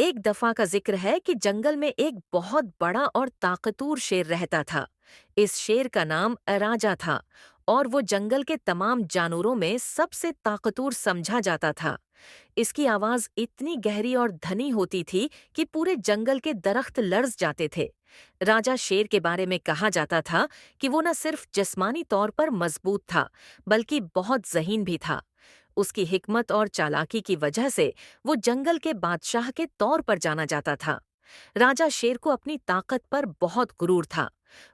एक दफा का जिक्र है कि जंगल में एक बहुत बड़ा और ताकतवर शेर रहता था। इस शेर का नाम राजा था और वो जंगल के तमाम जानवरों में सबसे ताकतवर समझा जाता था। इसकी आवाज इतनी गहरी और धनी होती थी कि पूरे जंगल के दरख्त लर्ज जाते थे। राजा शेर के बारे में कहा जाता था कि वो न सिर्फ जिस्मानी तौर पर मजबूत था, बल्कि बहुत ज़हीन भी था। उसकी हिकमत और चालाकी की वजह से वो जंगल के बादशाह के तौर पर जाना जाता था। राजा शेर को अपनी ताकत पर बहुत गुरूर था।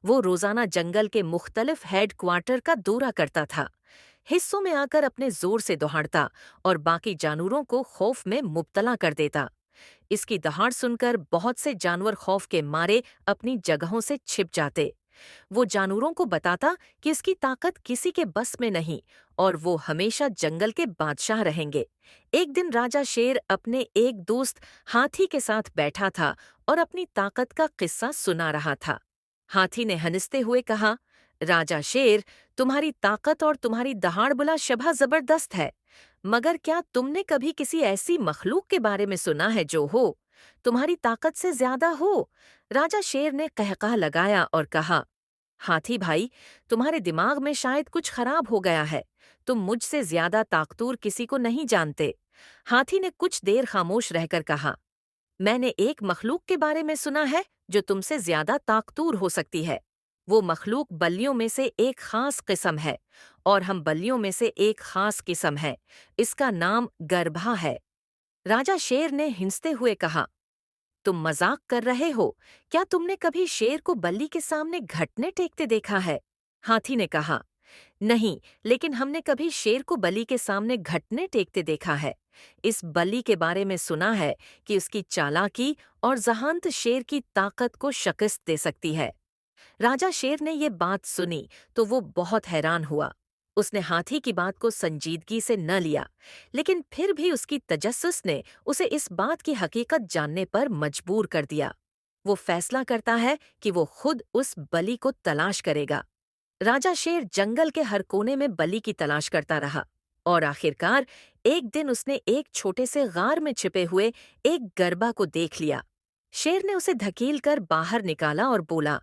वो रोजाना जंगल के मुख्तलिफ हेड क्वार्टर का दौरा करता था, हिस्सों में आकर अपने जोर से दौड़ता और बाकी जानवरों को खौफ में मुब्तला कर देता। इसकी दहाड़ सुनकर बहुत से जानवर खौफ के मारे अपनी जगहों से छिप जाते। वो जानवरों को बताता कि इसकी ताकत किसी के बस में नहीं और वो हमेशा जंगल के बादशाह रहेंगे। एक दिन राजा शेर अपने एक दोस्त हाथी के साथ बैठा था और अपनी ताकत का किस्सा सुना रहा था। हाथी ने हंसते हुए कहा, राजा शेर, तुम्हारी ताकत और तुम्हारी दहाड़ शबह जबरदस्त है, मगर क्या तुमने कभी किसी ऐसी मखलूक के बारे में सुना है जो तुम्हारी ताकत से ज्यादा हो? राजा शेर ने कहकहा लगाया और कहा, हाथी भाई, तुम्हारे दिमाग में शायद कुछ खराब हो गया है। तुम मुझसे ज्यादा ताकतवर किसी को नहीं जानते। हाथी ने कुछ देर खामोश रहकर कहा, मैंने एक मखलूक के बारे में सुना है जो तुमसे ज्यादा ताकतवर हो सकती है। वो मखलूक बल्लियों में से एक खास किस्म है और हम बल्लियों में से एक खास किस्म है। इसका नाम गर्भा है। राजा शेर ने हिंसते हुए कहा, तुम मजाक कर रहे हो? क्या तुमने कभी शेर को बल्ली के सामने घुटने टेकते देखा है? हाथी ने कहा, नहीं, लेकिन हमने कभी शेर को बलि के सामने घुटने टेकते देखा है। इस बलि के बारे में सुना है कि उसकी चालाकी और जहानत शेर की ताकत को शिकस्त दे सकती है। राजा शेर ने ये बात सुनी तो वो बहुत हैरान हुआ। उसने हाथी की बात को संजीदगी से न लिया, लेकिन फिर भी उसकी तजस्सुस ने उसे इस बात की हकीकत जानने पर मजबूर कर दिया। वो फैसला करता है कि वो खुद उस बलि को तलाश करेगा। राजा शेर जंगल के हर कोने में बलि की तलाश करता रहा और आखिरकार एक दिन उसने एक छोटे से गार में छिपे हुए एक गरबा को देख लिया। शेर ने उसे धकेल कर बाहर निकाला और बोला,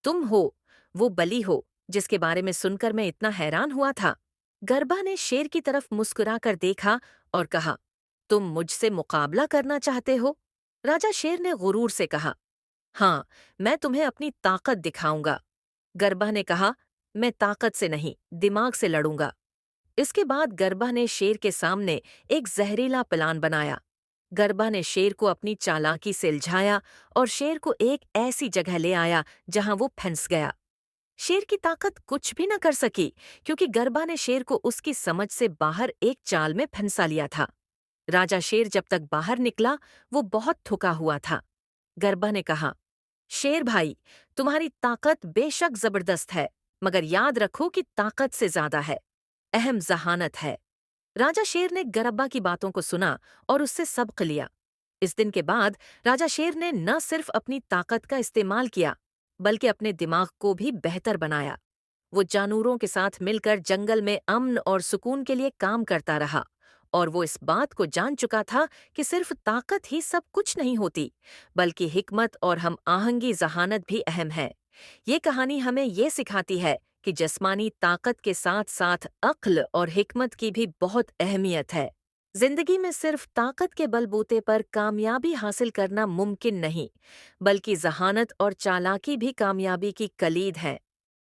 तुम हो, वो बलि हो जिसके बारे में सुनकर मैं इतना हैरान हुआ था। गरबा ने शेर की तरफ मुस्कुराकर देखा और कहा, तुम मुझसे मुकाबला करना चाहते हो? राजा शेर ने गुरूर से कहा, हाँ, मैं तुम्हें अपनी ताकत दिखाऊंगा। गरबा ने कहा, मैं ताकत से नहीं, दिमाग से लड़ूंगा। इसके बाद गरबा ने शेर के सामने एक जहरीला प्लान बनाया। गरबा ने शेर को अपनी चालाकी से उलझाया और शेर को एक ऐसी जगह ले आया जहां वो फंस गया। शेर की ताकत कुछ भी न कर सकी, क्योंकि गरबा ने शेर को उसकी समझ से बाहर एक चाल में फंसा लिया था। राजा शेर जब तक बाहर निकला, वो बहुत थका हुआ था। गरबा ने कहा, शेर भाई, तुम्हारी ताकत बेशक जबरदस्त है, मगर याद रखो कि ताकत से ज्यादा है, अहम जहानत है। राजा शेर ने गरबा की बातों को सुना और उससे सबक लिया। इस दिन के बाद राजा शेर ने न सिर्फ अपनी ताकत का इस्तेमाल किया, बल्कि अपने दिमाग को भी बेहतर बनाया। वो जानवरों के साथ मिलकर जंगल में अमन और सुकून के लिए काम करता रहा और वो इस बात को जान चुका था कि सिर्फ ताकत ही सब कुछ नहीं होती, बल्कि हिकमत और हम आहंगी जहानत भी अहम है। ये कहानी हमें ये सिखाती है कि जिस्मानी ताकत के साथ साथ अक्ल और हिकमत की भी बहुत अहमियत है। जिंदगी में सिर्फ ताकत के बलबूते पर कामयाबी हासिल करना मुमकिन नहीं, बल्कि जहानत और चालाकी भी कामयाबी की कलीद है।